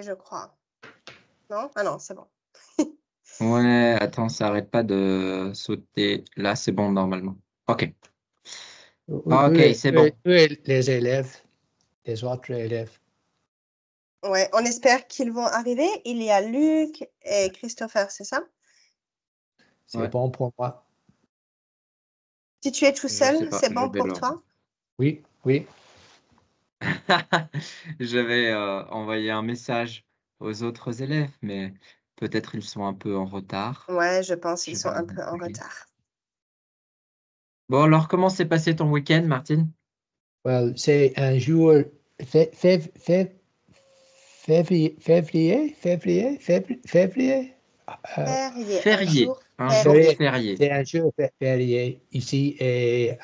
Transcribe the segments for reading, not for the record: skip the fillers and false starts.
je crois. Non? Ah non, c'est bon. Ouais, attends, ça arrête pas de sauter. Là, c'est bon normalement. OK. OK, c'est bon. Les élèves, les autres élèves. Ouais, on espère qu'ils vont arriver. Il y a Luc et Christopher, c'est ça? C'est Ouais. bon pour moi. Si tu es tout Je sais seul, pas, c'est je bon vais pour leur toi? Oui, oui. je vais, envoyer un message aux autres élèves, mais peut-être ils sont un peu en retard. Ouais, je pense qu'ils Je sont vais un leur peu en envoyer. retard. Bon alors, comment s'est passé ton week-end, Martine? Well, c'est un jour février. Férié, un Férié, jour un jour férié. férié. C'est un jour férié ici et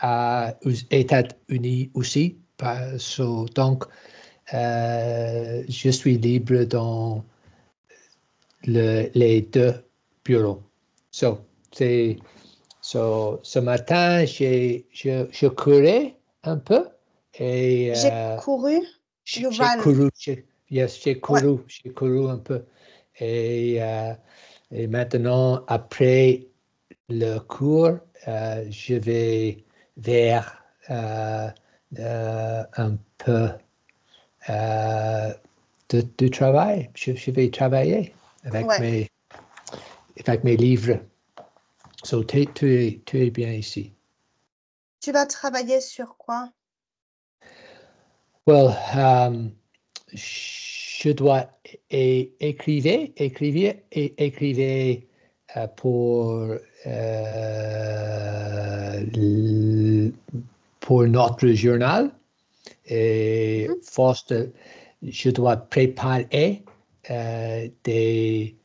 aux États-Unis aussi. Donc, je suis libre dans les deux bureaux. Ce matin, je courais un peu et J'ai couru. You j'ai run. couru, Ouais. j'ai couru un peu. Et maintenant, après le cours, je vais vers un peu de travail. Je vais travailler avec Ouais. mes livres. So, tu es bien ici. Tu vas travailler sur quoi? Well, je dois écrire pour notre journal. Et je dois préparer des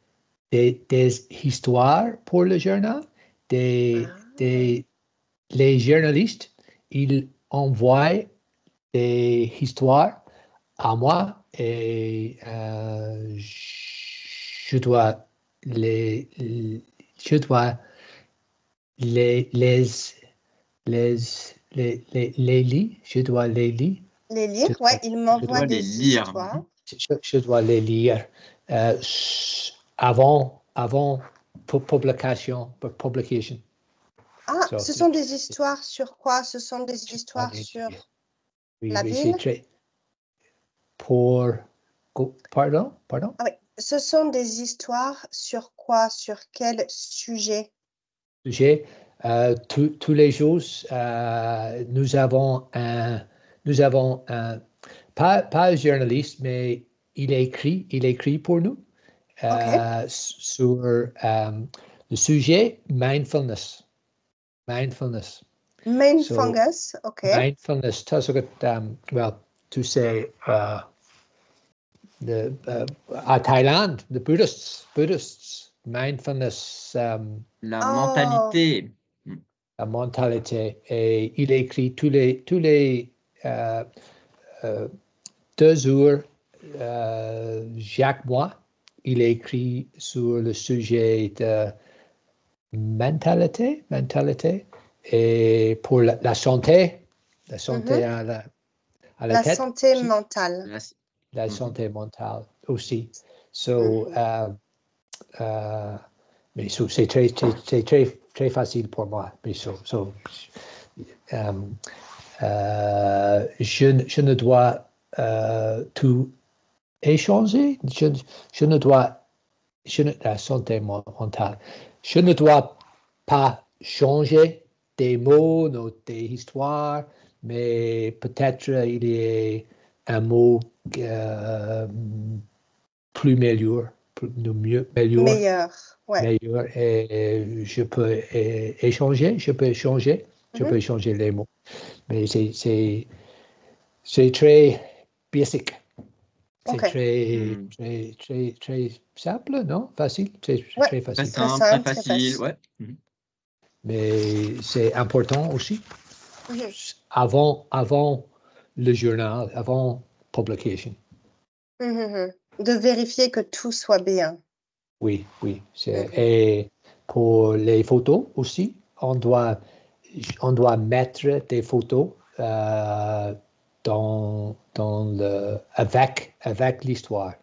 histoires pour le journal. Les journalistes, ils envoient des histoires à moi et je dois les je dois les lire. Je dois les lire. Les lire, ouais, il m'envoie dois les des lire. histoires. Je dois les lire avant publication. Ah, So, ce sont des histoires sur quoi? Ce sont des histoires sur la oui, ville? c'est très pour pardon. Ah oui, ce sont des histoires sur quoi? Sur quel sujet? J'ai tous les jours, nous avons un pas un journaliste, mais il écrit pour nous OK. sur le sujet mindfulness. Main So, fungus, OK. mindfulness, well, tu sais, à Thaïlande, the Buddhists, mindfulness, La Oh, mentalité. la mentalité. Et il écrit tous les 2 jours, chaque mois, il écrit sur le sujet de mentalité et pour la santé à la la tête santé aussi, mentale. la santé mentale aussi. So, mais c'est très facile pour moi. Mais je ne dois tout échanger. La santé mentale. Je ne dois pas changer des mots, des histoires, mais peut-être il y a un mot plus meilleur, Meilleur, ouais. et je peux échanger, je peux échanger les mots. Mais c'est très basic. C'est OK. très simple, non? Facile, très Ouais, facile. Très simple, très très facile, facile. ouais. Mais c'est important aussi. Mhm. Avant le journal, avant publication. De vérifier que tout soit bien. Oui. Et pour les photos aussi, on doit mettre des photos avec l'histoire.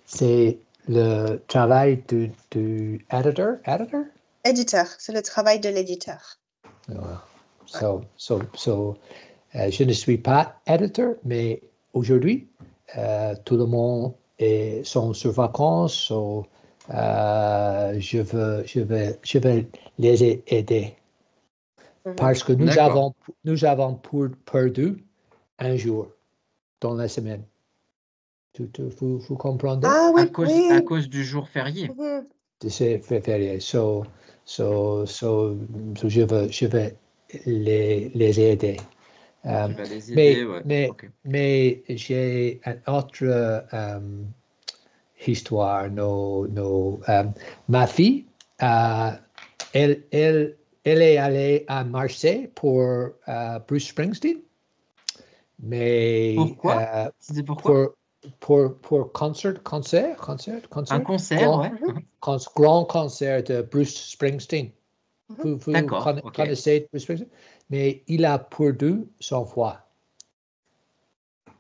C'est le travail du editor. Éditeur, c'est le travail de l'éditeur. Je ne suis pas éditeur, mais aujourd'hui, tout le monde sont sur vacances, je vais les aider. Parce que nous avons perdu un jour dans la semaine. Vous comprenez? Ah oui, À cause du jour férié. C'est férié. Je vais les aider. Tu vas les aider, ouais. Mais j'ai une autre histoire. Ma fille, elle est allée à Marseille pour Bruce Springsteen. Mais pourquoi? C'était pourquoi? Pour concert. Un concert, ouais. Grand concert de Bruce Springsteen. Vous connaissez Bruce Springsteen? Mais il a perdu son voix.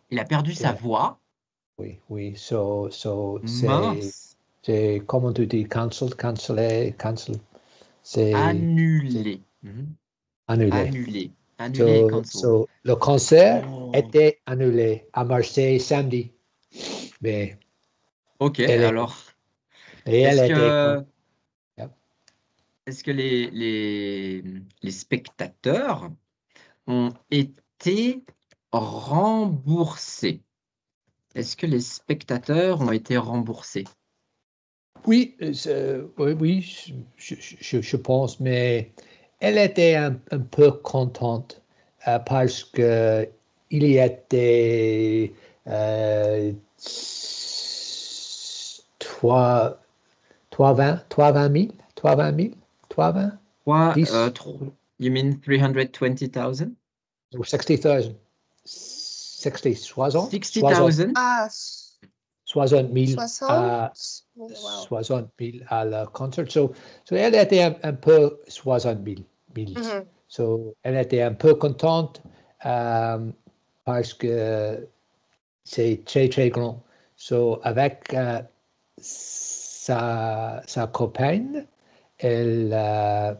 Il a perdu sa voix? Oui. Mince. C'est comment tu dis, cancel. C'est annulé. Annulé, cancel. Le concert était annulé à Marseille samedi. Mais alors. Est-ce que les spectateurs ont été remboursés? Est-ce que les spectateurs ont été remboursés? Oui, je pense, mais elle était un peu contente parce que il y était 320 You mean 320,000? 60,000. 60,000. Ah, 60 000 à la concert. So elle était un peu 60 000. So elle était un peu contente parce que c'est très, très grand. So avec sa copine, elle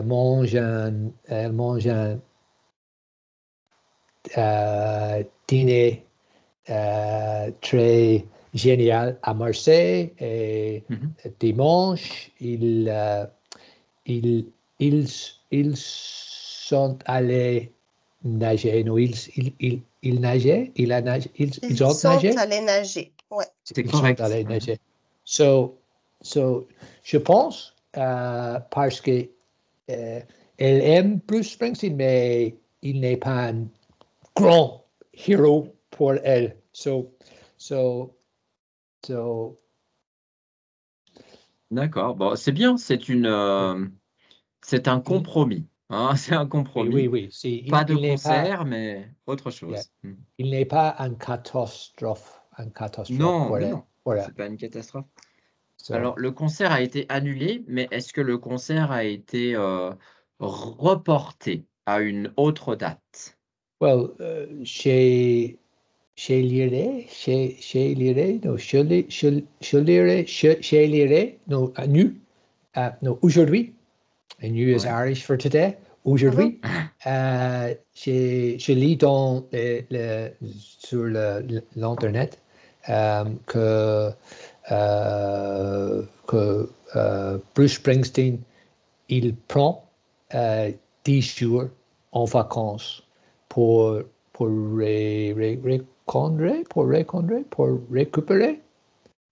mange un dîner très génial à Marseille et dimanche, ils sont allés nager. Non, ils nageaient. Ils ont nagé. Allés nager. Ouais. C'est correct. Sont allés nager. So, je pense parce que elle aime Bruce Springsteen, mais il n'est pas un grand héros pour elle. D'accord. Bon, c'est bien. C'est un compromis. Hein, c'est un compromis. Oui. Pas de concert, mais autre chose. Il n'est pas une catastrophe. Non, mais non. C'est pas une catastrophe. Alors, le concert a été annulé, mais est-ce que le concert a été reporté à une autre date? Well, chez Liré, aujourd'hui, and you is Irish for today, aujourd'hui, je lis sur l'internet que Bruce Springsteen, il prend 10 jours en vacances pour récupérer.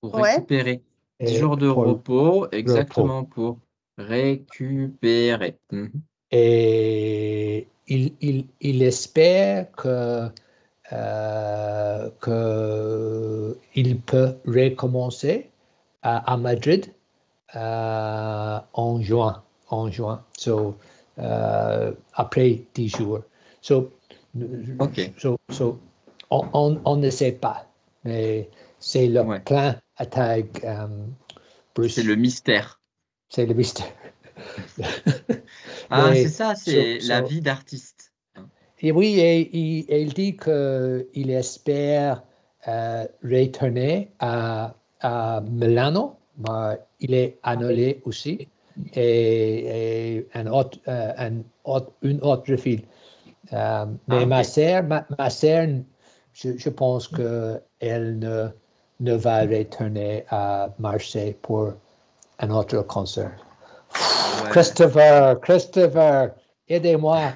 Pour récupérer. 10 jours de repos, exactement, pour récupérer. Et il espère il peut recommencer à Madrid en juin. So, après 10 jours. On ne sait pas, mais c'est le plan attaque Bruce. C'est le mystère. C'est le mystère. C'est ça, c'est la vie d'artiste. Et oui, et il dit qu'il espère retourner à Milano, mais il est annulé aussi. Et une autre fille. Mais ma sœur, je pense qu'elle ne va retourner à Marseille pour un autre concert. Ouais. Christopher, aidez-moi.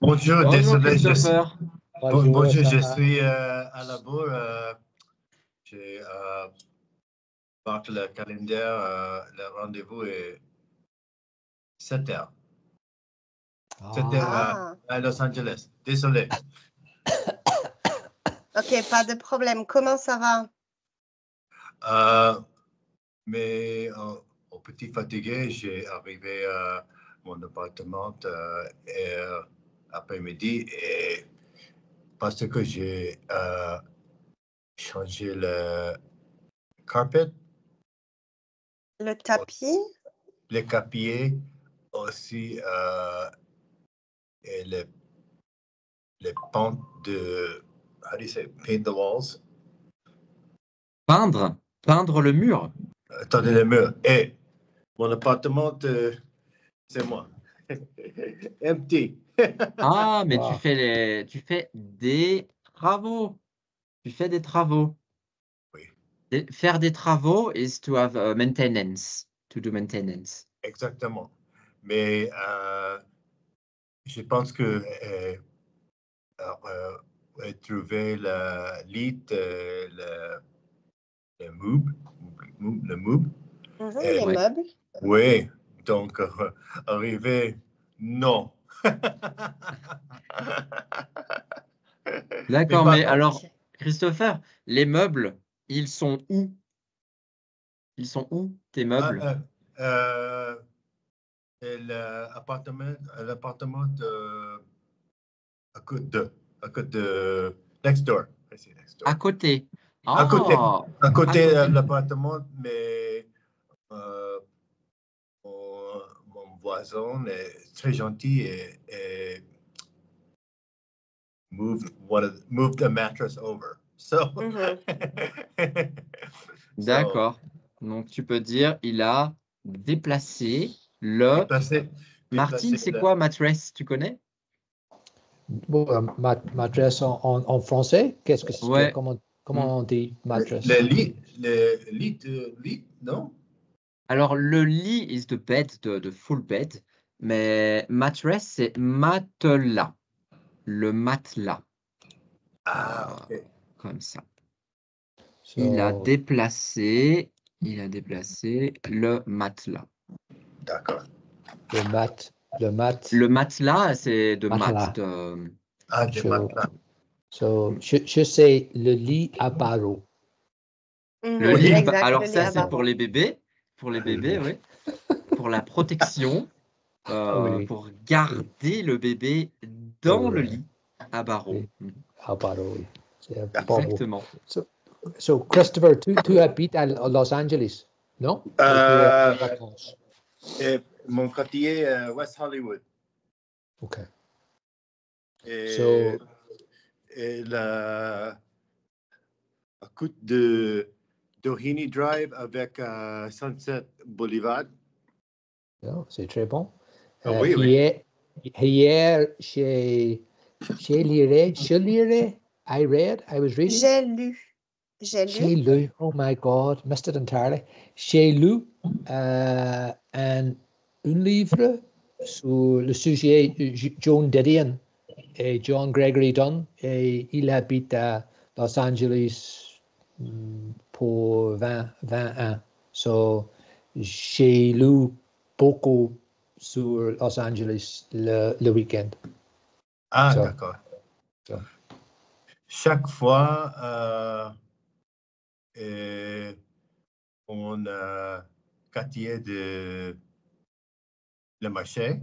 Bonjour, Bonjour, désolé, Christopher. bonjour, ça je va? suis à la bourre. J'ai marqué le calendrier, le rendez-vous est 7 heures. 7 heures Ah. à Los Angeles. Désolé. Ok, pas de problème. Comment ça va? Mais au petit fatigué, j'ai arrivé à mon appartement après-midi et parce que j'ai changé le carpet. Le tapis? Les capiers aussi et les pentes de, how do you say, paint the walls? Peindre le mur. Attendez les murs. Et mon appartement, c'est moi. Empty. Ah, mais Wow. tu fais des travaux. Tu fais des travaux. Oui. Faire des travaux is to have maintenance, to do maintenance. Exactement. Mais je pense que trouver le lit, le meuble. Les meubles. Oui, donc arriver, non. D'accord, par mais contre, alors, Christopher, les meubles, ils sont où? Ils sont où, tes meubles? l'appartement à côté de next door. À côté. À côté, Ah, à côté côté. de l'appartement, mais mon voisin est très gentil et moved the mattress over. So, D'accord. Donc, tu peux dire, il a déplacé le... déplacer Martine, c'est quoi mattress? Tu connais? Mattress en français, qu'est-ce que Ouais. comment on dit mattress? le lit, non? Alors, le lit is the bed, the full bed, mais mattress, c'est matelas. Le matelas. Ok. Comme ça. So, Il a déplacé le matelas. D'accord. le mat. Le matelas, c'est de Matelas. mat. Des matelas. So, je sais le lit à barreaux. Le Oui, lit, exact, alors le lit ça, à c'est barreaux. pour les bébés. Pour les bébés, oui. Pour la protection. Oui. Pour garder le bébé dans Oui. le lit à barreaux. Oui. À barreaux, oui. C'est Exactement. So, Christopher, tu habites à Los Angeles, non? Ou tu es en vacances? et mon quartier West Hollywood. OK. Et la côte de Doheny Drive avec Sunset Boulevard. Non, c'est très bon. Oui, Hier, je lirais, I was reading. J'ai lu, oh my God, missed it entirely. J'ai lu un livre sur le sujet Joan Didion et John Gregory Dunn, et il habite à Los Angeles pour 20 ans. So, j'ai lu beaucoup sur Los Angeles le week-end. D'accord. Chaque fois, on quartier de le marché,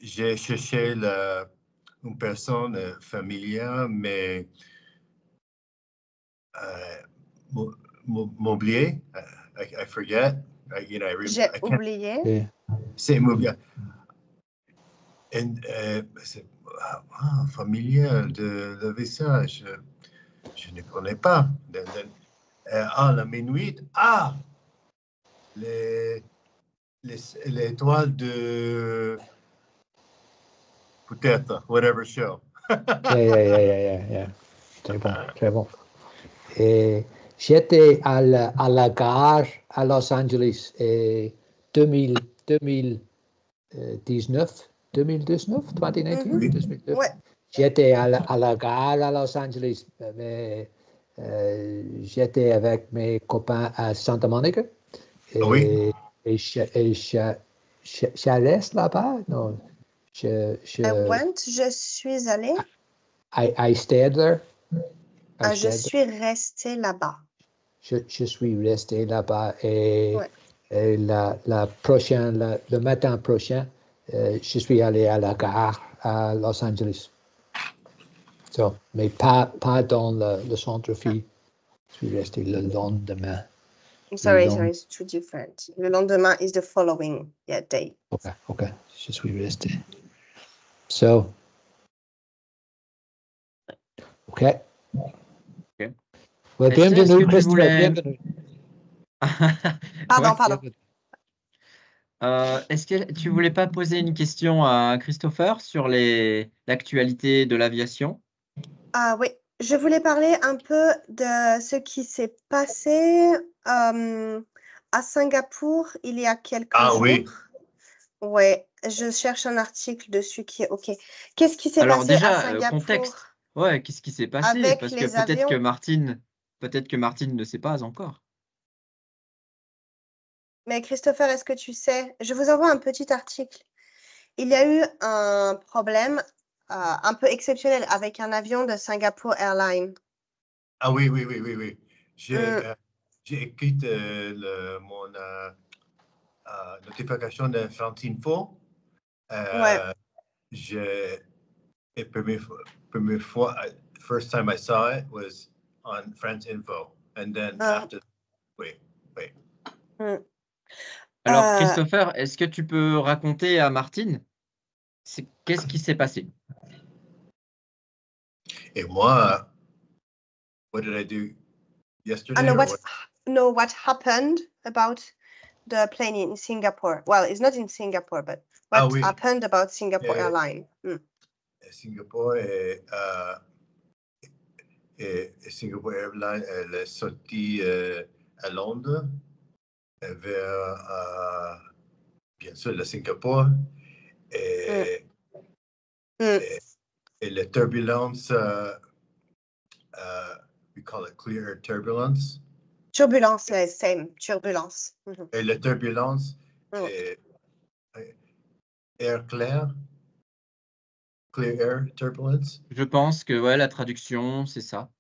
j'ai cherché une personne familière, mais m'oublier, I forget. J'ai oublié. C'est immobilier. C'est familier de le visage. Je ne connais pas. La minuit. L'étoile de peut-être, whatever show. Yeah. Très bon, très bon. Et j'étais à la gare à Los Angeles en 2019, 2019. Ouais. J'étais à la gare à Los Angeles, mais j'étais avec mes copains à Santa Monica. Et je reste là-bas? Non. Je suis allée. I stayed there. Je suis restée là-bas. Je suis resté là-bas et le matin prochain, je suis allé à la gare à Los Angeles. Mais pas dans le centre-ville. Je suis resté le lendemain. Sorry, it's too different. Le lendemain is the following day. Okay. Je suis resté. Okay. Well, bienvenue, Christopher. Bienvenue. Pardon. Est-ce que tu voulais pas poser une question à Christopher sur l'actualité de l'aviation? Oui, je voulais parler un peu de ce qui s'est passé à Singapour il y a quelques jours. Oui. Ouais, je cherche un article dessus qui est OK. Qu'est-ce qui s'est Alors passé à déjà, Singapour contexte. Ouais, qu'est-ce qui s'est passé? avec Parce que les avions? peut-être que Martine ne sait pas encore. Mais Christopher, est-ce que tu sais? Je vous envoie un petit article. Il y a eu un problème un peu exceptionnel avec un avion de Singapore Airlines. Oui. J'ai écrit mon notification de France Info. Première fois, first time I saw it was on France Info, and then after, wait. Alors, Christopher, est-ce que tu peux raconter à Martine qu'est-ce qui s'est passé? Et moi, what did I do yesterday? What happened about the plane in Singapore? Well, it's not in Singapore, but what happened about Singapore Airlines? Singapore Singapore Airlines, elle est sortie à Londres vers, bien sûr, le Singapour. Et la turbulence, we call it clear air turbulence. Turbulence, same, turbulence. Et la turbulence, air clair, clear air turbulence. Je pense que la traduction, c'est ça.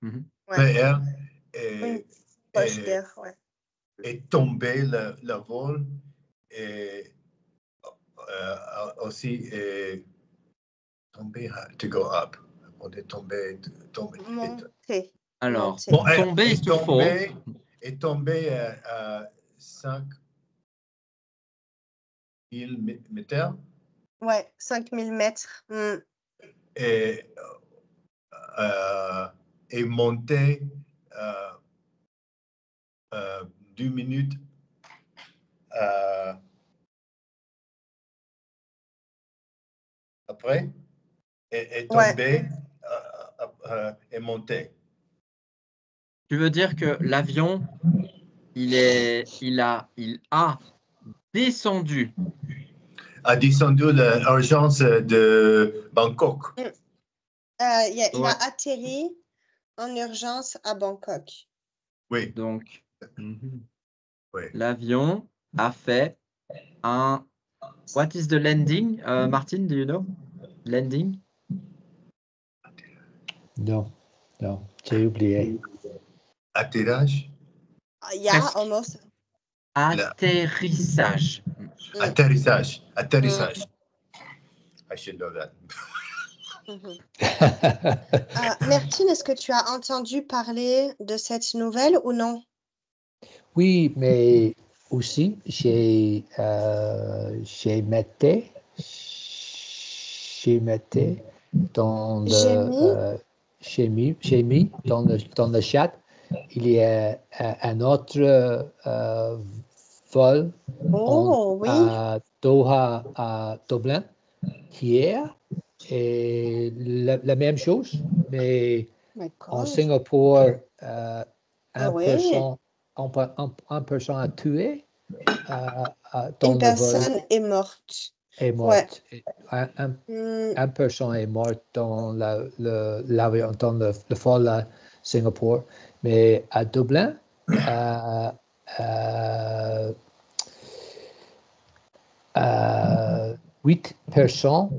Clear air est tombé le vol et aussi tombé to go up. On est tombé. Monter. Alors, tomber, c'est tout faux. Est tombé à 5000 mètres. Ouais, 5000 mètres. Et monté 2 minutes après. Et tombé et monté. Tu veux dire que l'avion, il a descendu. A descendu l'urgence de Bangkok. Il a atterri en urgence à Bangkok. Oui. Donc, l'avion a fait un... What is the landing, Martin, do you know? Landing? Non, j'ai oublié. Atterrage? Yeah, almost. Atterrissage. Atterrissage. I should know that. Martine, est-ce que tu as entendu parler de cette nouvelle ou non? Oui, mais aussi, j'ai Chimete dans Chimie. Chimie dans le chat. Il y a un autre vol Oui. à Doha à Dublin hier et la même chose, mais en Singapour, un person a tué dans Une le vol. personne est morte. Est morte. Ouais. Un person est mort dans l'avion, dans le vol à Singapour, mais à Dublin, 8 personnes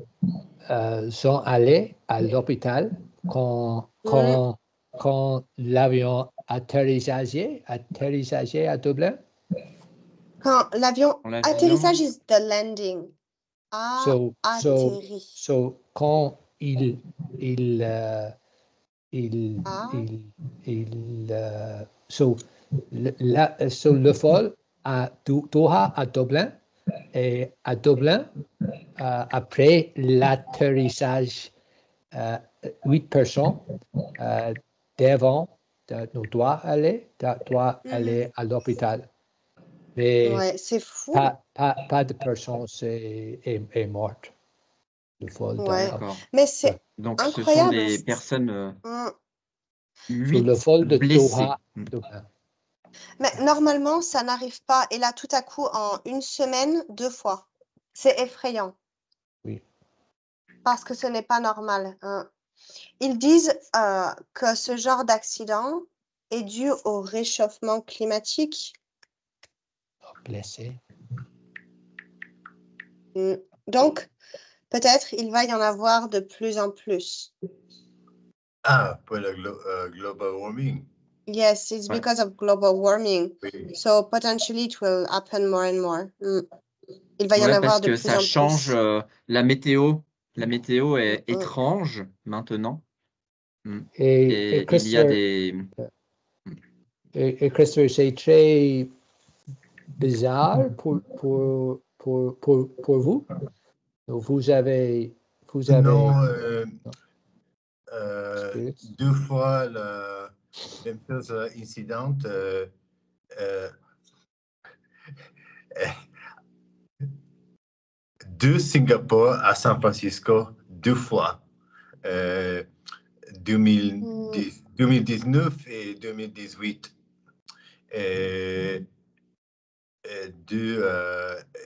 sont allées à l'hôpital quand l'avion atterrissage à Dublin. Quand l'avion atterrissage is the landing. Atterri. So quand le vol à Doha à Dublin et à Dublin après l'atterrissage 8 personnes doivent aller à l'hôpital. Mais c'est fou. Pas de personne est morte. Le vol mais c'est donc incroyable. Ce sont des personnes 8 sur le vol de blessés. Doha. Mais normalement, ça n'arrive pas. Et là, tout à coup, en une semaine, 2 fois. C'est effrayant. Oui. Parce que ce n'est pas normal. Ils disent que ce genre d'accident est dû au réchauffement climatique. Blessé. Donc, peut-être il va y en avoir de plus en plus. Pour le global warming. Yes, it's because of global warming. Oui. So potentially it will happen more and more. Il va y en avoir de plus en plus. Parce que ça change la météo. La météo est étrange maintenant. Et il y a des... Et Christopher, c'est très bizarre pour vous. Donc, vous avez... Non, 2 fois la même chose incidente. De Singapour à San Francisco 2 fois. 2019 et 2018. Et 2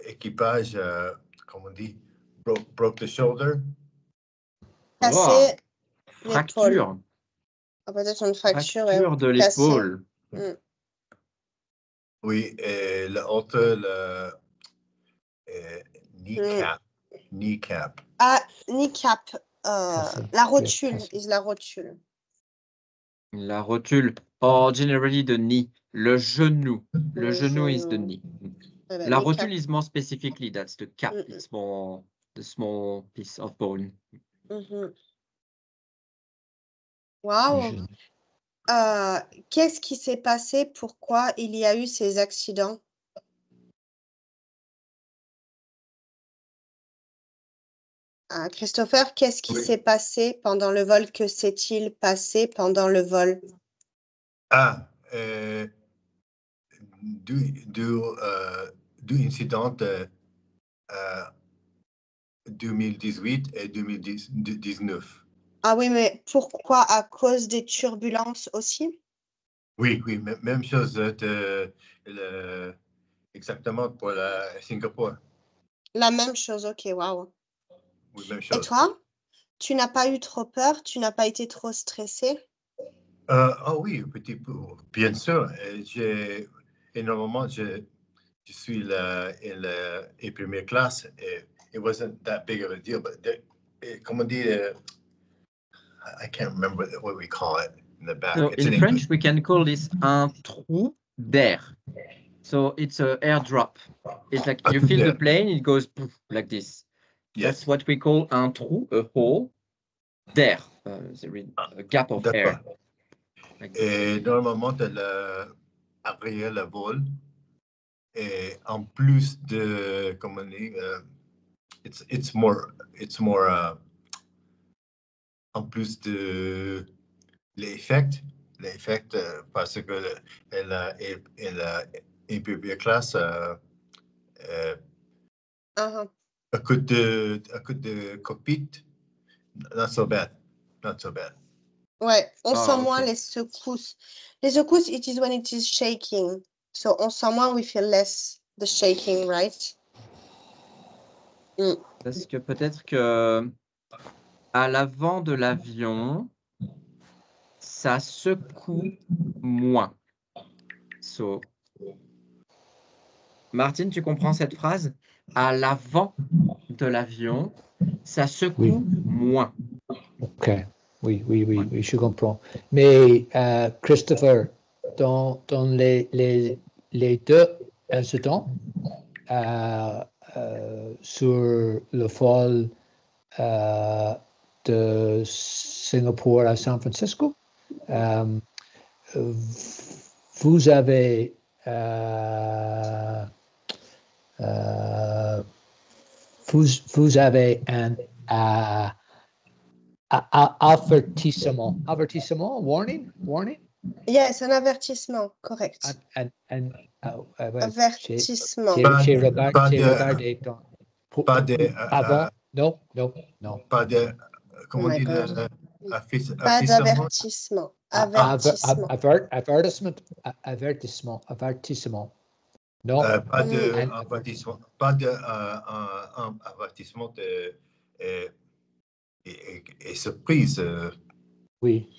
équipages, comment on dit, broke the shoulder. Cassé fracture. Peut-être une fracture de l'épaule. Oui, et l'autre, kneecap. Kneecap. Kneecap. La rotule. Is la rotule. La rotule. Generally the knee. Le genou. Le genou is the knee. La rotule is more specifically, that's the cap. It's more the small piece of bone. Wow. Qu'est-ce qui s'est passé? Pourquoi il y a eu ces accidents? Christopher, qu'est-ce qui s'est passé pendant le vol? Que s'est-il passé pendant le vol? Deux incidents 2018 et 2019. Ah oui, mais pourquoi? À cause des turbulences aussi? Oui, même chose exactement pour Singapour. La même chose, ok, waouh. Oui, même chose. Et toi, tu n'as pas eu trop peur? Tu n'as pas été trop stressé? Oui, petit peu, bien sûr. Normalement, je suis en première classe. It wasn't that big of a deal, but comme on dit, I can't remember what we call it in the back. So in French, we can call this un trou d'air. So it's an airdrop. It's like you feel the plane, it goes poof, like this. Yes. That's what we call un trou, a hole, d'air, a gap of air. Like et normalement, après le vol, et en plus de, comment on dit, it's more en plus de l'effet parce que elle première classe Uh-huh. a good de cockpit, not so bad. Ouais, on sent moins okay. les secousses. Les secousses, it is when it is shaking. So on sent moins, we feel less the shaking, right? Parce que peut-être que à l'avant de l'avion, ça secoue moins. So, Martine, tu comprends cette phrase? À l'avant de l'avion, ça secoue moins. OK. Oui, je comprends. Mais Christopher, dans les deux incidents sur le vol de Singapour à San Francisco, vous avez vous avez un avertissement, warning? Yes, un avertissement, correct. Avertissement. J'ai regardé Pas de avant. Non. pas de comment Oh my on dit God. Pas avertissement. d'avertissement. Avertissement. Non. Pas de avertissement, un avertissement et surprise. Oui.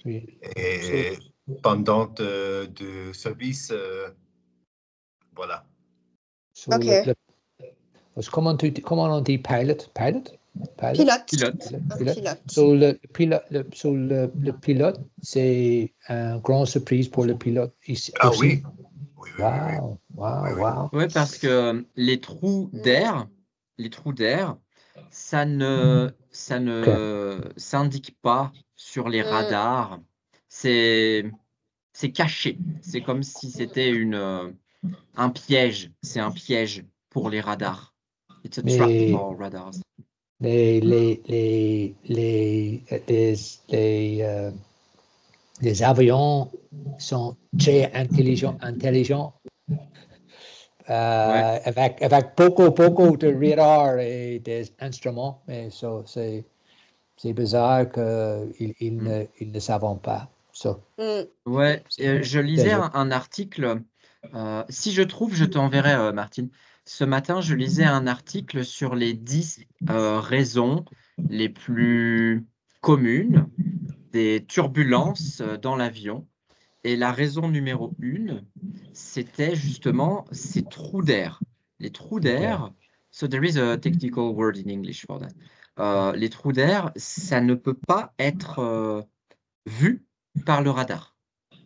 Et pendant de service, voilà. So OK. comment on dit pilote? Pilote. So le pilote, c'est une grande surprise pour le pilote ici. Ah aussi. Oui. Wow. Oui, parce que les trous d'air, ça ne s'indique pas sur les radars. C'est caché. C'est comme si c'était un piège. C'est un piège pour les radars. It's a trap for radars. Les avions sont très intelligents. Avec beaucoup de radars et des instruments, mais c'est bizarre qu'ils ne savent pas. Ouais, je lisais un article. Si je trouve, je t'enverrai, Martine. Ce matin, je lisais un article sur les 10 raisons les plus communes des turbulences dans l'avion. Et la raison numéro 1, c'était justement ces trous d'air. Les trous d'air, so there is a technical word in English for that. Les trous d'air, ça ne peut pas être vu par le radar.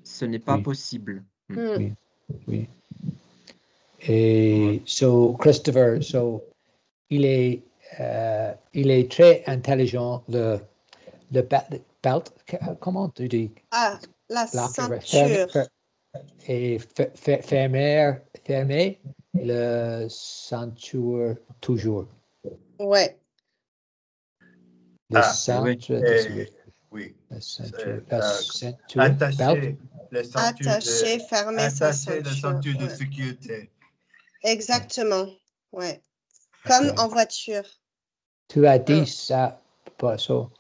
Ce n'est pas possible. Oui. Et Christopher, il est très intelligent, le belt, comment tu dis? Ah, la ceinture. Et fermer le ceinture toujours. Ouais. Le ceinture. Oui. La ceinture belt. Attacher, fermer sa ceinture. La ceinture de sécurité. Exactement. Ouais. Comme en voiture. Tu as dit ça, so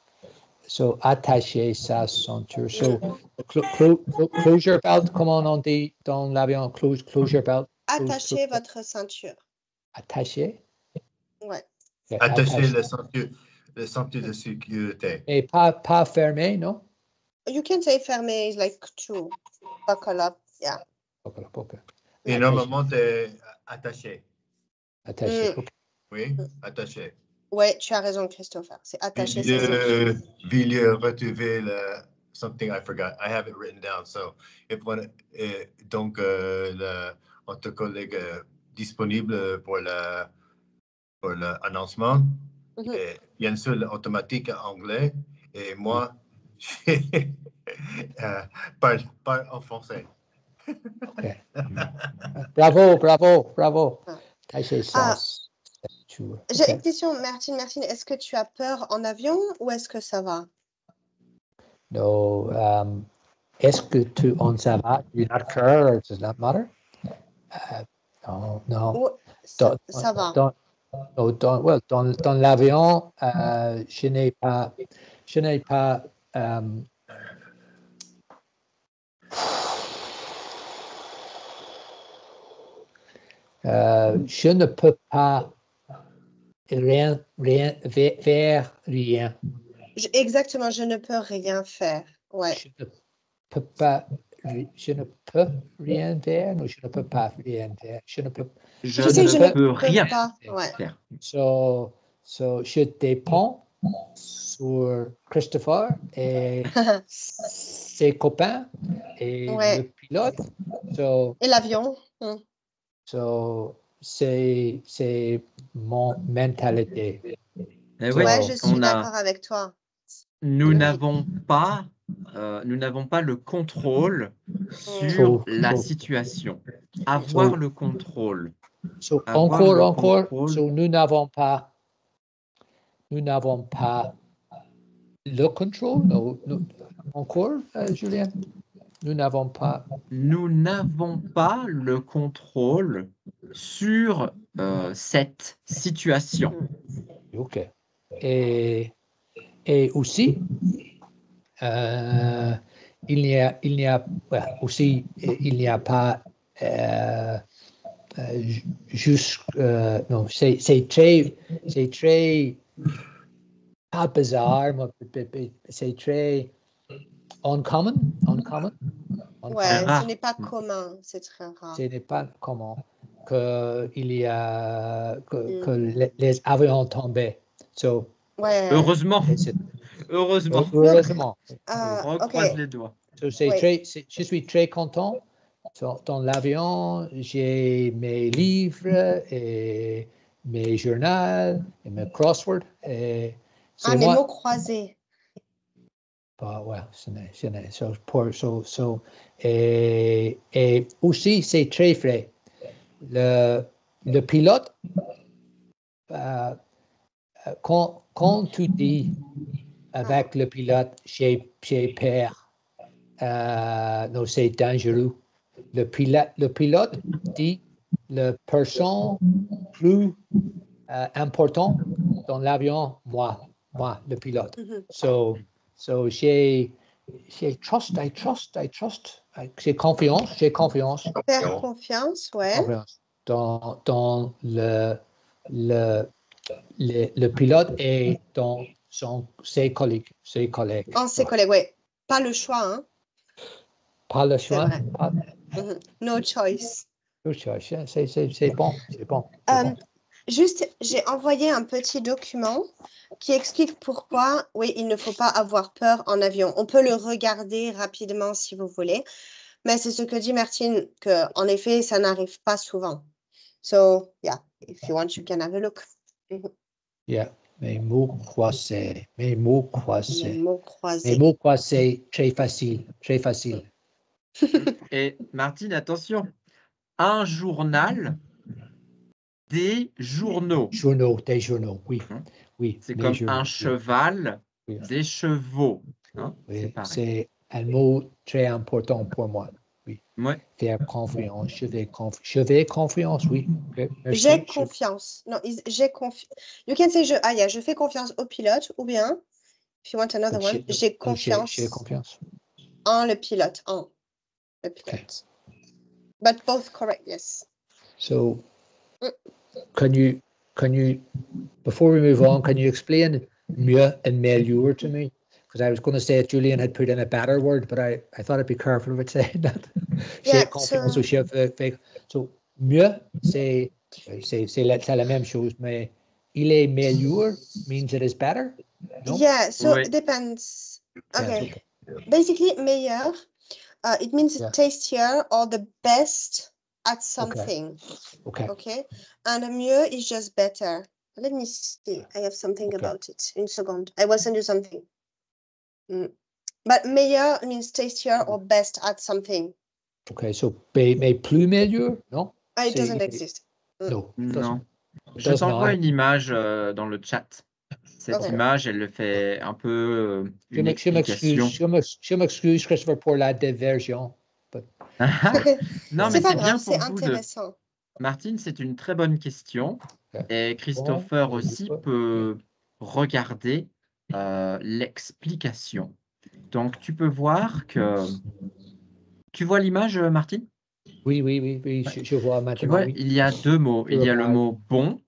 attacher sa ceinture. So closure belt, comment on dit dans l'avion? Closure belt. Attacher votre ceinture. Attacher? Ouais. Attacher la ceinture de sécurité. Et pas fermer, non? You can say fermer is like to buckle up. Yeah. Okay. Et normalement, attaché. Attaché. Oui, attaché. Ouais, tu as raison, Christopher. C'est attaché. Ville retrouver something I forgot. I have it written down. So, donc, notre collègue disponible pour l'annoncement. Bien sûr, l'automatique automatique en anglais. Et moi, parle en français. Okay. Bravo. Attacher sa sure. J'ai Okay. une question, Martine. Est-ce que tu as peur en avion ou est-ce que ça va? No, est-ce que tu en ça va? Do you not care or does not matter? No. Ou ça va? Dans l'avion, je n'ai pas je ne peux pas faire rien. Exactement, je ne peux rien faire. Ouais. Je ne peux pas rien faire. Non, je ne peux pas rien faire. Je ne peux rien pas. Ouais. faire. So, je dépends sur Christopher et ses copains et Ouais. le pilote. So, Et l'avion? c'est mon mentalité. Eh Ouais, ouais, je suis d'accord avec toi. Nous n'avons pas le contrôle sur la situation. Avoir le contrôle. Encore. So, nous n'avons pas le contrôle. Encore, Julien. Nous n'avons pas le contrôle sur cette situation. OK. Et aussi, il n'y a pas juste non, c'est très pas bizarre, mais c'est très uncommon. Ouais, ce n'est pas commun, c'est très rare. Ce n'est pas commun que les avions tombaient. So, ouais. Heureusement. Heureusement. On croise les doigts. So, je suis très content. Dans l'avion, j'ai mes livres et mes journaux et mes crosswords. Et mes mots croisés. Ouais, et aussi, c'est très frais. Le pilote, quand tu dis avec le pilote, j'ai peur, non, c'est dangereux. Le pilote dit la personne plus important dans l'avion, moi, le pilote. So j'ai trust. J'ai confiance. Faire confiance, ouais. Confiance dans le pilote et dans ses collègues. Ses collègues, ouais. Pas le choix, hein. Pas le choix. No choice. No choice. C'est bon. Juste, j'ai envoyé un petit document qui explique pourquoi, oui, il ne faut pas avoir peur en avion. On peut le regarder rapidement si vous voulez, mais c'est ce que dit Martine, qu'en effet, ça n'arrive pas souvent. So, yeah, if you want, you can have a look. Yeah, mes mots croisés. Mes mots croisés, très facile. Et Martine, attention, un journal, des journaux. Des journaux, oui. C'est comme un cheval, des chevaux. Hein? Oui, c'est un mot très important pour moi. Oui. Ouais. Faire confiance. Je vais confiance, oui. J'ai confiance. Non, j'ai confiance. You can say je fais confiance au pilote, ou bien, if you want another one, j'ai confiance. J'ai confiance. En le pilote, le pilote. Okay. But both correct, yes. So, can you, before we move on, can you explain mieux and meilleur to me? Because I was going to say that Julian had put in a better word, but I thought I'd be careful about saying that. Yeah, so mieux, c'est la même chose, mais il est meilleur means it is better? No? Yeah, so it depends. Okay. Basically, meilleur, it means tastier or the best at something. Okay. And mieux is just better. Let me see. I have something about it. Une seconde. I will send you something. But meilleur means tastier or best at something. Okay, so mais plus meilleur, no? It doesn't exist. No. Je t'envoie une image dans le chat. Cette image, elle le fait un peu une explication. Je m'excuse, Christopher, pour la diversion. Non, mais c'est pas c'est bien grave, c'est pour vous intéressant. Martine, c'est une très bonne question. Et Christopher aussi peut regarder l'explication. Donc, tu peux voir que... Tu vois l'image, Martine? Oui, je vois maintenant. Tu vois, oui. il y a deux mots. Il y a le mot bon,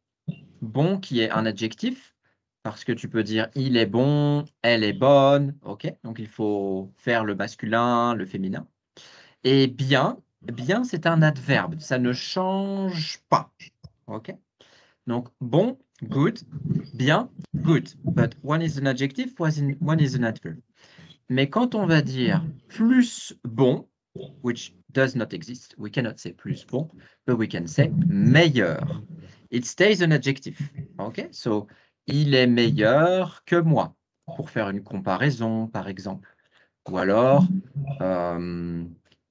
bon qui est un adjectif, parce que tu peux dire il est bon, elle est bonne, ok? Donc, il faut faire le masculin, le féminin. Et bien, bien, c'est un adverbe, ça ne change pas, ok? Donc, bon, good, bien, good. But one is an adjective, one is an adverb. Mais quand on va dire plus bon, which does not exist, we cannot say plus bon, but we can say meilleur. It stays an adjective. OK? So, il est meilleur que moi, pour faire une comparaison, par exemple. Ou alors,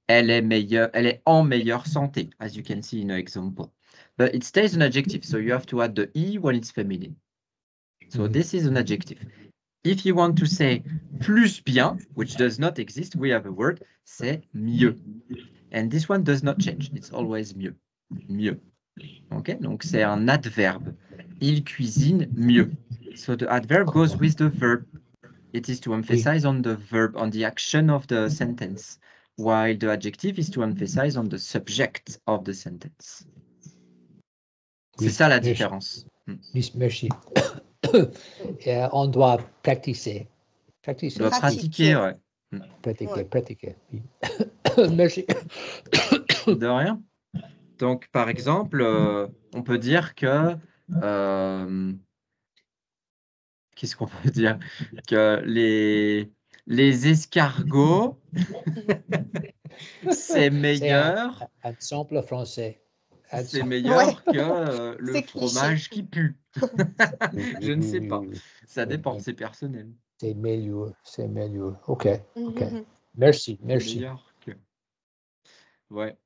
elle est en meilleure santé, as you can see in an example. But it stays an adjective, so you have to add the E when it's feminine. So this is an adjective. If you want to say plus bien, which does not exist, we have a word, c'est mieux. And this one does not change, it's always mieux. Mieux. OK? Donc c'est un adverbe. Il cuisine mieux. So the adverb goes with the verb. It is to emphasize on the verb, on the action of the sentence, while the adjective is to emphasize on the subject of the sentence. C'est ça la différence. Merci. On doit pratiquer. On doit pratiquer, ouais. Pratiquer. Oui. Merci. De rien. Donc, par exemple, on peut dire que... Qu'est-ce qu'on peut dire? Que les escargots, c'est meilleur. Un simple français. C'est meilleur que le fromage qui pue. Je ne sais pas. Ça dépend, c'est personnel. C'est meilleur. OK. Merci. Meilleur que. Ouais.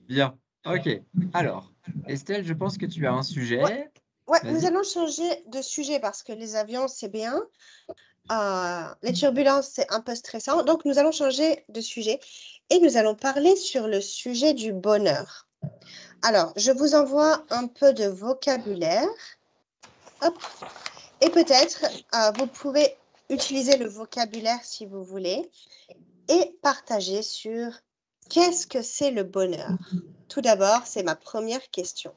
Bien. OK. Alors, Estelle, je pense que tu as un sujet. Ouais, nous allons changer de sujet parce que les avions, c'est bien. Les turbulences, c'est un peu stressant. Donc, nous allons changer de sujet et nous allons parler sur le sujet du bonheur. Alors, je vous envoie un peu de vocabulaire. Hop. Et peut-être, vous pouvez utiliser le vocabulaire si vous voulez et partager sur qu'est-ce que c'est le bonheur. Tout d'abord, c'est ma première question.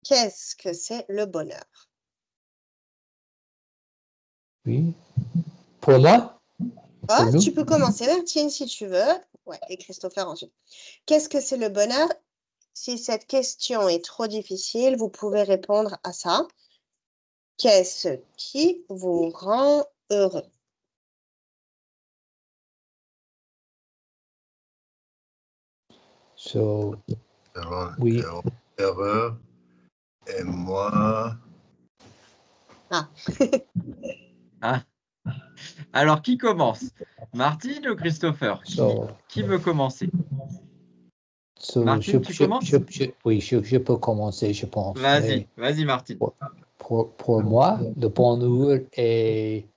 Qu'est-ce que c'est le bonheur? Oui. Pour moi? Tu peux commencer, Martine, si tu veux. Ouais, et Christopher ensuite. Qu'est-ce que c'est le bonheur? Si cette question est trop difficile, vous pouvez répondre à ça. Qu'est-ce qui vous rend heureux? Oui. Heureux. Et moi... Alors, qui commence? Martine ou Christopher? Qui veut commencer? Martine, tu commences? Oui, je peux commencer, je pense. Vas-y, Martine. Pour moi, le bonheur est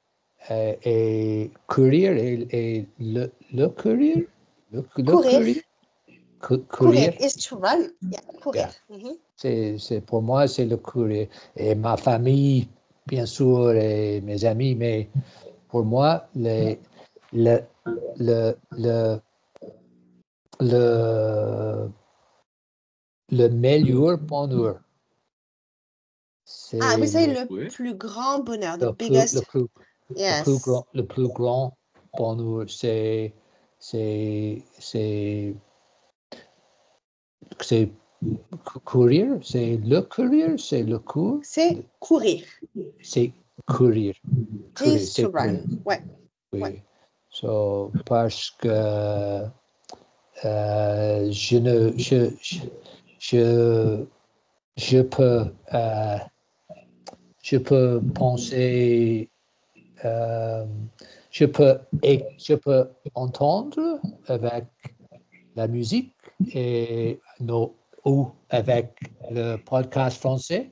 courir et le courir. Courir is to run. Yeah, courir. Yeah. C'est pour moi, c'est le courir. Et ma famille, bien sûr, et mes amis, mais pour moi, le meilleur bonheur. C'est le plus grand bonheur, le plus grand bonheur, c'est courir, c'est le courir, c'est le cours. C'est courir. C'est courir. Is to run. Ouais. Oui. Ouais. So, parce que je peux penser, je peux entendre avec la musique et ou avec le podcast français.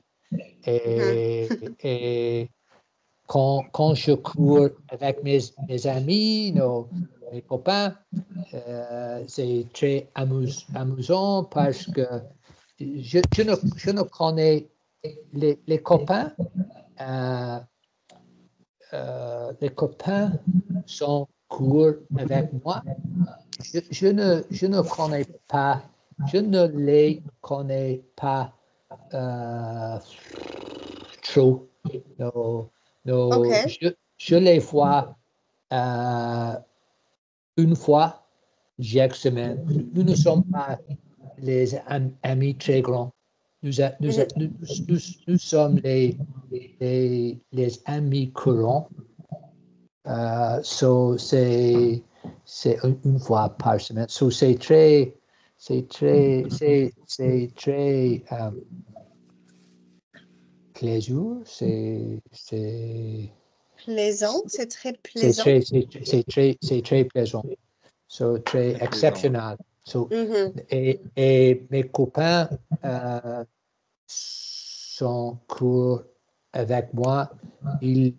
Et quand je cours avec mes amis, mes copains, c'est très amusant parce que je ne connais les copains. Les copains sont courts avec moi. Je ne connais pas, je ne les connais pas trop. Okay. Je les vois une fois chaque semaine. Nous ne sommes pas les amis très grands. Nous sommes les amis courants. So c'est une fois par semaine. So c'est très plaisir. Plaisant, c'est très plaisant. C'est très plaisant. So très exceptionnel. So, et mes copains sont courts avec moi. I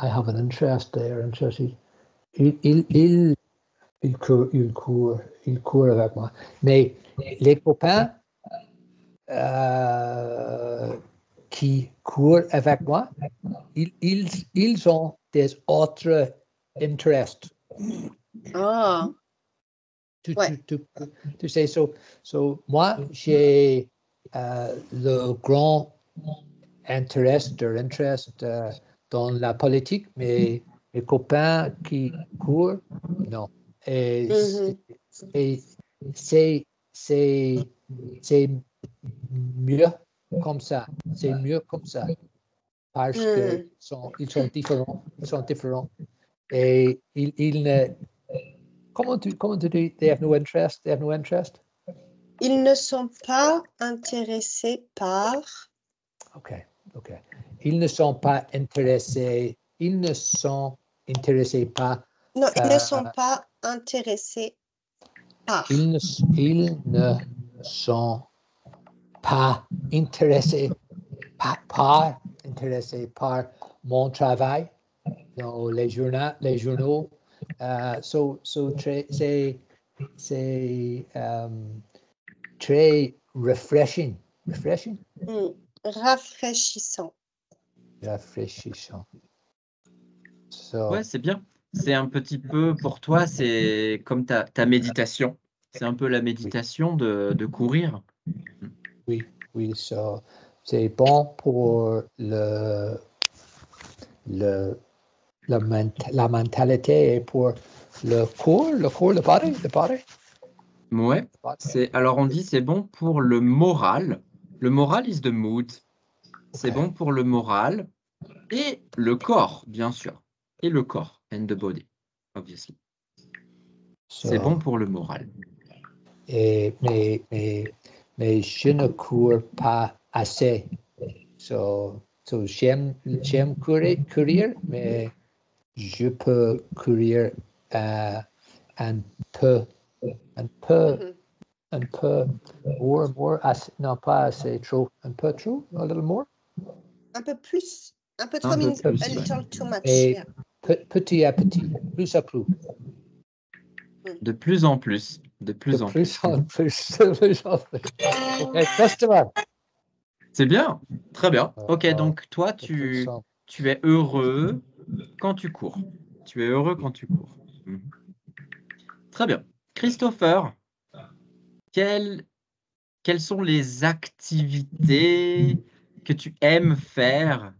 have an interest there. Il court avec moi. Mais les copains qui courent avec moi, ils ont des autres intérêts. Ah. Tu sais, moi, j'ai le grand intérêt dans la politique, mais mes copains qui courent, non. Et c'est mieux comme ça. C'est mieux comme ça. Parce qu'ils sont différents. Et ils ne... Comment tu dis? They have no interest. Ils ne sont pas intéressés par... OK. Ils ne sont pas intéressés. Ils ne sont intéressés par... Non, ils ne sont pas intéressés par... Ils ne sont pas intéressés par mon travail. Non, les journaux. C'est très rafraîchissant. Rafraîchissant. Ouais, c'est bien. C'est un petit peu, pour toi, c'est comme ta méditation. C'est un peu la méditation de courir. Oui, c'est bon pour la mentalité et pour le corps, le body. Ouais, alors on dit c'est bon pour le moral. Le moral is the mood. C'est bon pour le moral et le corps, bien sûr. Et le corps, and the body, obviously. C'est bon pour le moral. Mais je ne cours pas assez. J'aime courir, mais je peux courir un peu, more, non pas assez, trop, un peu trop, a little more. Un peu plus, un peu trop, a little too much. Yeah. Petit à petit, plus à plus. De plus en plus. Okay, customer. C'est bien, très bien. Ok, donc toi, tu es heureux quand tu cours. Tu es heureux quand tu cours. Très bien. Christopher, quelles sont les activités que tu aimes faire?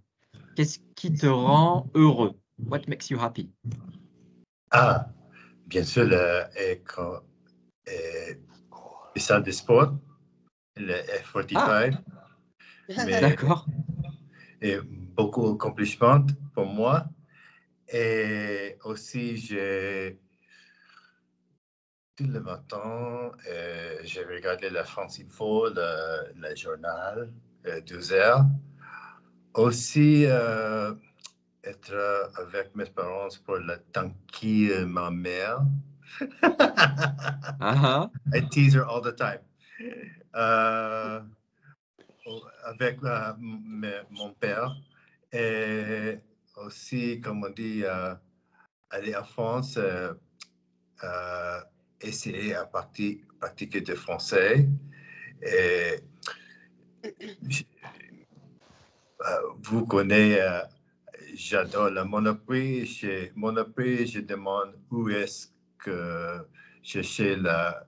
Qu'est-ce qui te rend heureux? What makes you happy? Ah, bien sûr, les salles de sport, le F45. D'accord. Et beaucoup d'accomplissements pour moi. Et aussi, tout le matin, j'ai regardé la France Info, le journal, 12 heures. Aussi, être avec mes parents pour la tranquille, ma mère. I tease her all the time. Avec mon père. Et aussi, comme on dit, aller en France, essayer à pratiquer du français. Et vous connaissez, j'adore le Monoprix. Chez Monoprix, je demande où est-ce que chercher la...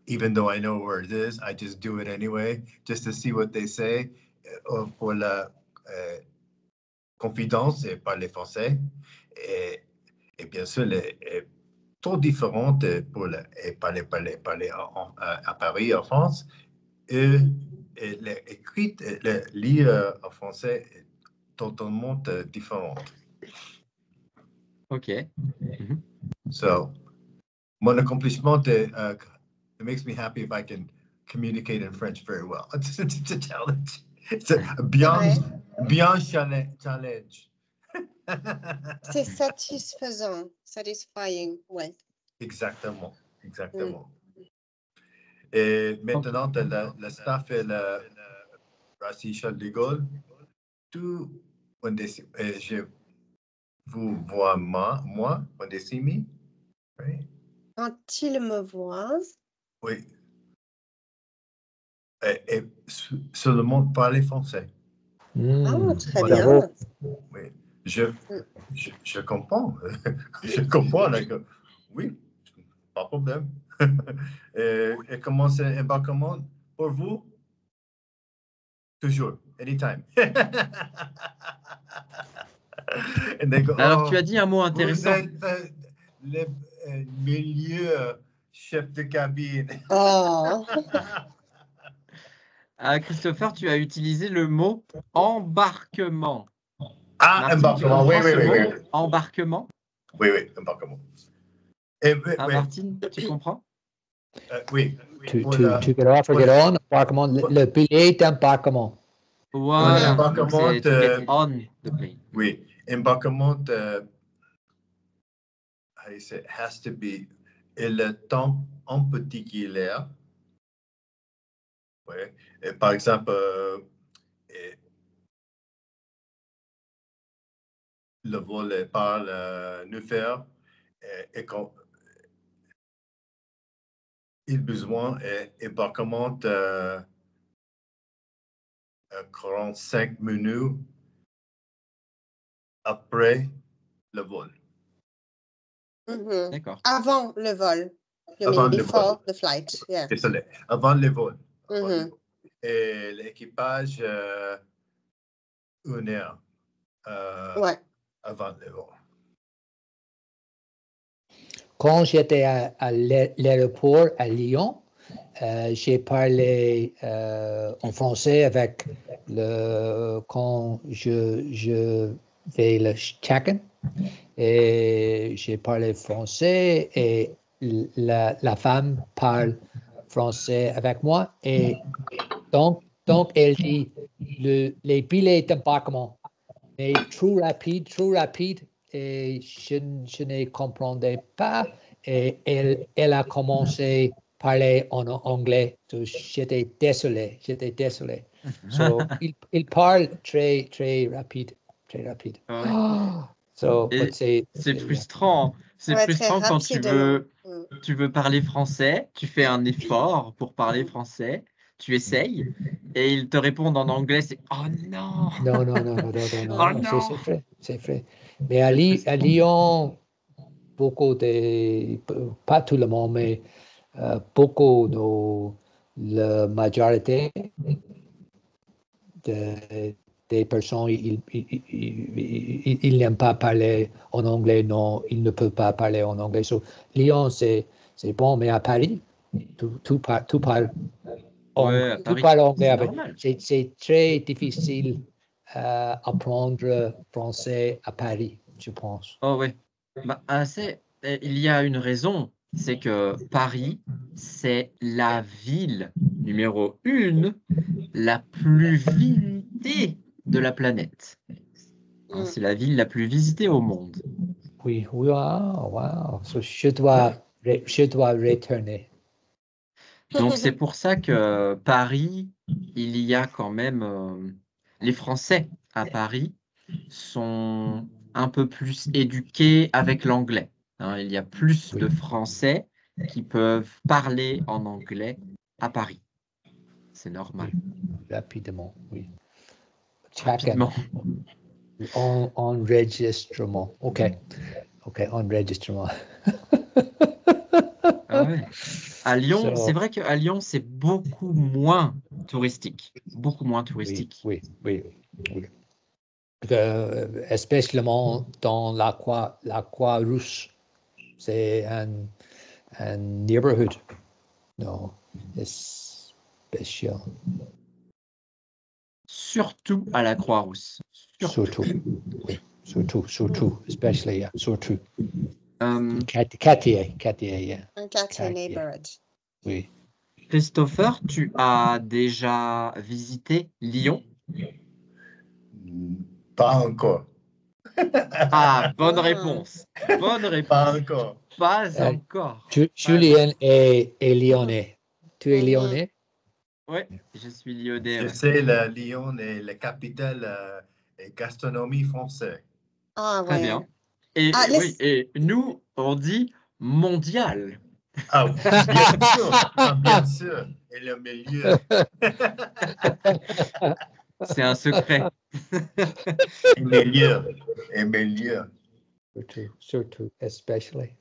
Even though I know where it is, I just do it anyway, just to see what they say. Pour la confidence et parler français. Et bien sûr, est trop différente pour parler à Paris, en France. Et l'écrit, le lire en français est totalement différent. OK. So, mon accomplissement, it makes me happy if I can communicate in French very well. It's a challenge. It's a beyond challenge. C'est satisfaisant, satisfying, ouais. Exactement. Et maintenant, le staff et le Rassi Charles de Gaulle, tout, je vous vois moi, on see me, right? Quand ils me voient. Oui. Et seulement parler français. Très bien. Oui. Je comprends. Je comprends. Oui, pas de problème. Et comment c'est embarquement pour vous? Toujours, anytime. Alors, tu as dit un mot intéressant. Vous êtes le milieu chef de cabine. Christopher, tu as utilisé le mot embarquement. Martine, embarquement, oui. Embarquement? Oui, embarquement. Martine, tu comprends? Oui. To get off or get on, embarquement, le billet d'embarquement. Voilà, c'est to get on the plane. Oui, embarquement, has to be, et le temps en particulier. Ouais. Et par exemple, le vol par le nucléaire, et quand il a besoin d'embarquement 45 minutes après le vol. D'accord. Avant le vol. Before the flight. Yeah. Désolé. Avant le vol. Et l'équipage, 1 heure avant le vol. Quand j'étais à l'aéroport à Lyon, j'ai parlé en français avec quand je fais le check-in, et j'ai parlé français, et la femme parle français avec moi, et donc elle dit les billets d'embarquement, mais trop rapide, et je ne comprenais pas, et elle a commencé à parler en anglais. J'étais désolé. So, il parle très rapide. C'est frustrant. C'est frustrant quand tu veux parler français, tu fais un effort pour parler français, tu essayes, et ils te répondent en anglais, c'est « Oh non !» Non, c'est vrai. Mais à Lyon, pas tout le monde, mais la majorité des personnes, ils n'aiment pas parler en anglais, non, ils ne peuvent pas parler en anglais. So, Lyon, c'est bon, mais à Paris, tout parle anglais. C'est très difficile apprendre français à Paris, je pense. Oh oui. Il y a une raison, c'est que Paris, c'est la ville numéro 1 la plus visitée de la planète. C'est la ville la plus visitée au monde. Oui, wow. So, je dois retourner. Donc, c'est pour ça que Paris, il y a quand même... les Français à Paris sont un peu plus éduqués avec l'anglais. Hein. Il y a plus de Français qui peuvent parler en anglais à Paris. C'est normal. Rapidement, oui. Rapidement. Enregistrement. OK, enregistrement. Ah ouais. À Lyon, c'est vrai qu'à Lyon, c'est beaucoup moins touristique. Beaucoup moins touristique. Oui. Especially dans la Croix-Rousse. C'est un neighborhood. Non, c'est spécial. Surtout à la Croix-Rousse. Surtout, oui. Surtout, especially, yeah, surtout. Quartier, yeah. Un quartier neighborhood. Oui. Christopher, tu as déjà visité Lyon? Pas encore. Ah, bonne réponse. Bonne réponse. Pas encore. Pas encore. Julien est lyonnais. Tu es lyonnais? Oui, je suis lyonnais. Je sais, Lyon est la capitale gastronomie française. Ah, Très ouais. bien. Et, oui, et nous, on dit mondial. Ah, bien sûr. Et le milieu. C'est un secret. Et milieu. Surtout, especially.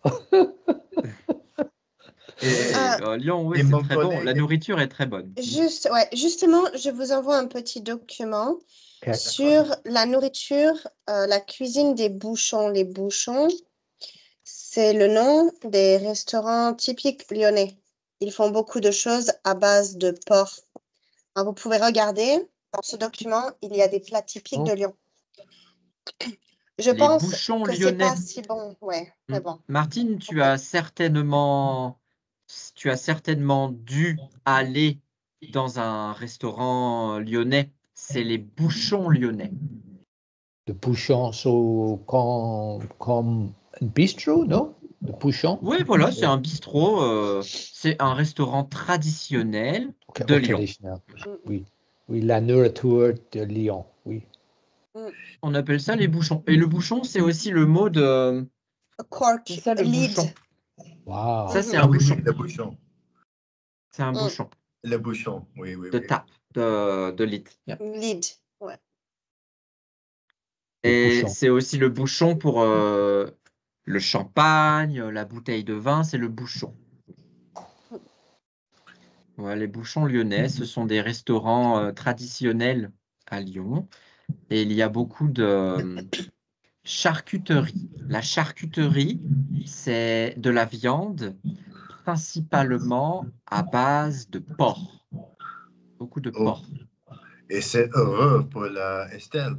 Lyon, oui, c'est très bon. La nourriture est très bonne. Justement, je vous envoie un petit document sur la nourriture, la cuisine des bouchons. Les bouchons, c'est le nom des restaurants typiques lyonnais. Ils font beaucoup de choses à base de porc. Alors, vous pouvez regarder, dans ce document, il y a des plats typiques de Lyon. Je pense que c'est pas si bon. Ouais, mais bon. Martine, tu as certainement dû aller dans un restaurant lyonnais. C'est les bouchons lyonnais. Le bouchon, comme un bistrot, non? Le bouchon? Oui, voilà, c'est un bistrot. C'est un restaurant traditionnel de Lyon. Traditionnel. Oui, la nourriture de Lyon, oui. On appelle ça les bouchons. Et le bouchon, c'est aussi le mot de... Cork, c'est ça, le bouchon. Wow. Ça, c'est un bouchon. Le bouchon. C'est un bouchon. Le bouchon, oui. De tape, de lid. Lid, ouais. Et c'est aussi le bouchon pour le champagne, la bouteille de vin, c'est le bouchon. Ouais, les bouchons lyonnais, ce sont des restaurants traditionnels à Lyon. Et il y a beaucoup de charcuterie. La charcuterie, c'est de la viande principalement à base de porc. Beaucoup de porc. Et c'est heureux pour Estelle.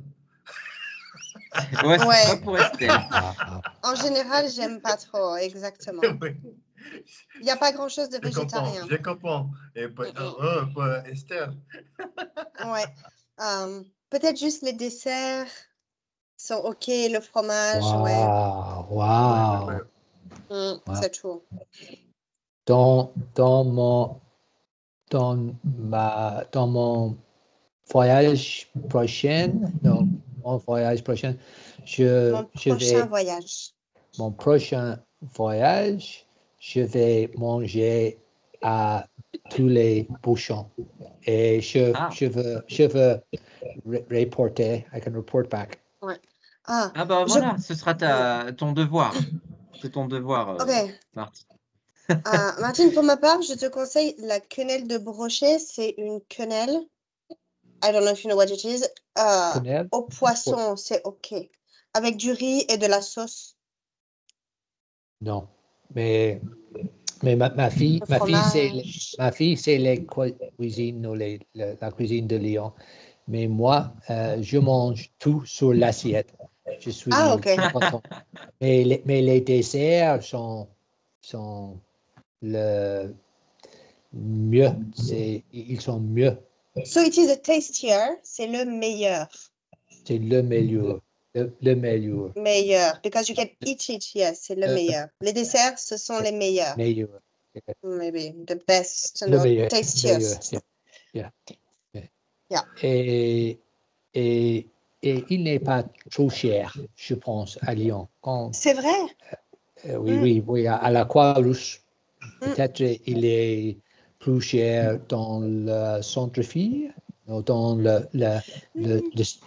Ouais, c'est pas pour Estelle. En général, j'aime pas trop, exactement. Il n'y a pas grand-chose de végétarien. Je comprends. Et heureux pour Estelle. Ouais. Peut-être juste les desserts sont OK, le fromage, Wow. C'est tout. Dans mon voyage prochain, mon prochain voyage, je vais manger à tous les bouchons. Et je veux reporter. I can report back. Ouais. Bah voilà, ce sera ton devoir. C'est ton devoir, Martine. Martine, pour ma part, je te conseille la quenelle de brochet. C'est une quenelle. I don't know if you know what it is. Au poisson, c'est OK. Avec du riz et de la sauce. Non, mais ma fille, c'est la cuisine de Lyon. Mais moi, je mange tout sur l'assiette. Je suis content. Mais les desserts sont le mieux. Ils sont mieux. So it is a tastier, c'est le meilleur. C'est le meilleur. Le meilleur. Meilleur, because you can eat it, yes, c'est le meilleur. Les desserts, ce sont les meilleurs. Meilleur. Maybe the best, Le meilleur. tastiest. Yeah. Yeah. Et il n'est pas trop cher, je pense, à Lyon. C'est vrai? Oui, à la Croix-Rouge. Peut-être il est plus cher dans le centre-ville, dans le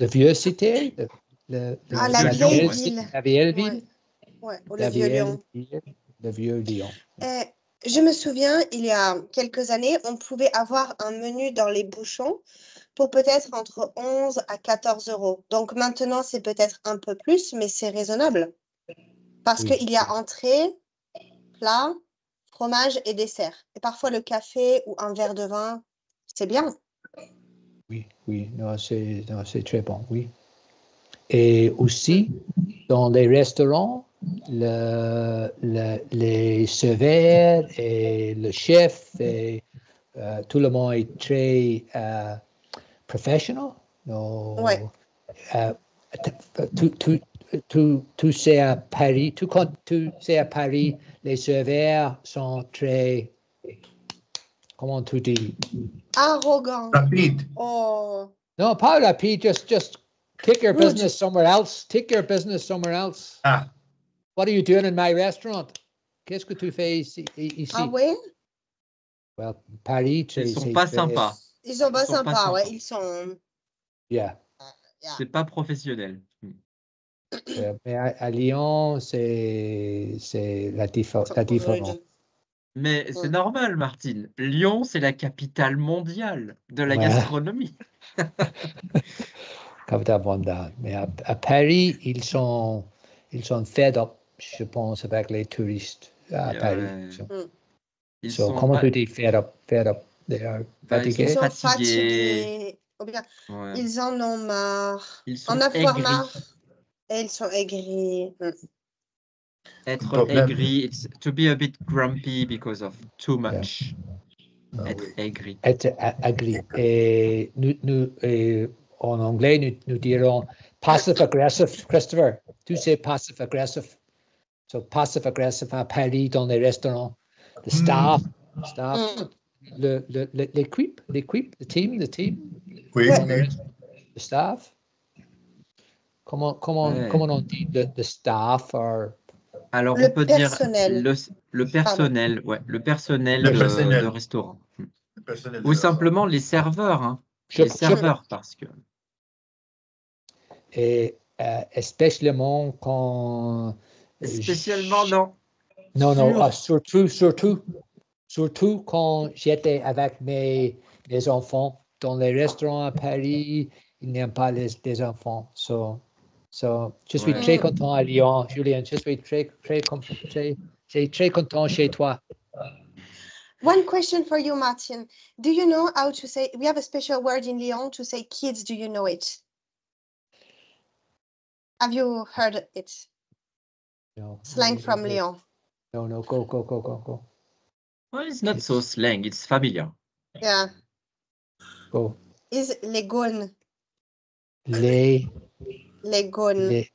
vieux cité. La vieille ville. La vieille ville. Ouais, ou le vieux Lyon. Le vieux Lyon. Je me souviens, il y a quelques années, on pouvait avoir un menu dans les bouchons pour peut-être entre 11 à 14 €. Donc maintenant, c'est peut-être un peu plus, mais c'est raisonnable. Parce qu'il y a entrée, plat, fromage et dessert. Et parfois le café ou un verre de vin, c'est bien. Oui, non, c'est très bon, oui. Et aussi, dans les restaurants, les serveurs et le chef, et, tout le monde est très professionnel. Ouais. Tu sais à Paris, tu sais à Paris, les serveurs sont très, comment tu dis? Arrogant. Rapide. Oh. No, pas rapide, just take your business somewhere else. Take your business somewhere else. Ah. What are you doing in my restaurant? Qu'est-ce que tu fais ici? Ah oui? Well, Paris, ils sont pas sympas. Ils sont pas sympas, ouais. Ils sont... Yeah. C'est pas professionnel. Mais à Lyon, c'est la différence. Mais c'est normal, Martine. Lyon, c'est la capitale mondiale de la gastronomie. Capitale mondiale. Mais à Paris, ils sont fed up, je pense, avec les touristes à Paris. Ils sont comment tu dis fed up? They are fatigués? Ils sont fatigués. Ou bien, ils en ont marre. Ils sont aigris. Et ils sont aigris. Être aigri, it's to be a bit grumpy because of too much. Être aigri. Être aigri. Et nous en anglais, nous dirons passive aggressive. Christopher, tu sais passive aggressive. So passive aggressive à Paris dans les restaurants. The staff, l'équipe, the team. Oui. The staff. Comment on dit the staff or... Alors, on peut dire le personnel, le personnel de restaurant. Ou simplement les serveurs, hein. Les serveurs, parce que... Et spécialement quand... Spécialement, non. Non, surtout quand j'étais avec mes enfants dans les restaurants à Paris, ils n'aiment pas les enfants. So, je suis très content à Lyon, Julien. Je suis très content chez toi. One question for you, Martin. Do you know how to say, we have a special word in Lyon to say kids, do you know it? Have you heard it? No. Slang from Lyon. No, go. Well, it's not so slang, it's familiar. Yeah. Go. Is les gones. Les gones.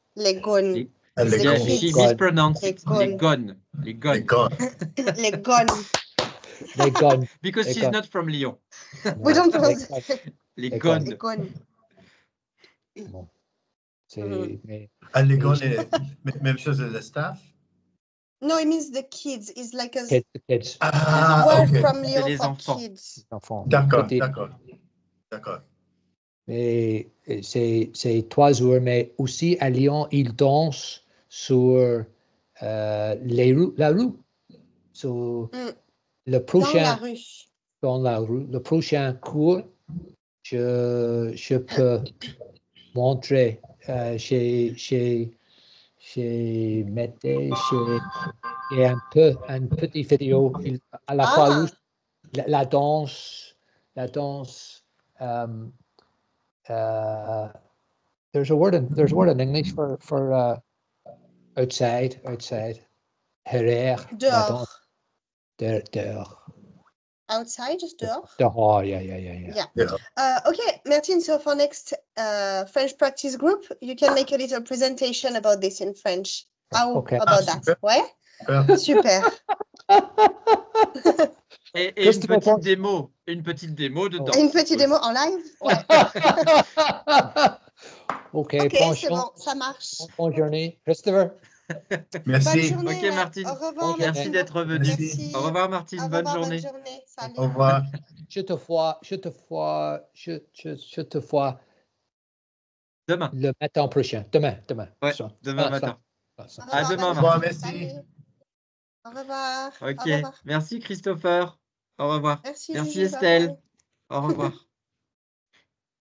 She mispronounced it. Les gones. Les gones. Because she's not from Lyon. We don't pronounce les gones. Les gones. Bon. Les gones, même chose que le staff? No, it means the kids. It's like a kids. Word from Lyon for kids. D'accord. Mais c'est 3 jours, mais aussi à Lyon, ils dansent sur la rue. So, le prochain, dans la rue. Le prochain cours, je peux montrer chez Mété, et un petit vidéo à la fois la danse. There's a word in English for outside. Dehors. outside, just dehors. Dehors, yeah. Okay, Martin, so for next French practice group, you can make a little presentation about this in French. How about that? Super. Ouais? Super. Et une petite démo de danse. Une petite démo en live? Ouais. OK, c'est bon, ça marche. Bonne journée. Christopher? Merci. Bonne journée. OK, Martine. Au revoir. Merci d'être venu. Merci. Au revoir, Martine. Bonne journée. Salut. Au revoir. Je te vois Demain. le matin prochain. Demain. Ouais, Ça. demain matin. Ça. À demain, Au revoir, Martin. merci. Au revoir. OK. Au revoir. Merci, Christopher. Au revoir. Merci, Merci, Gigi, Estelle. bye bye. Au revoir.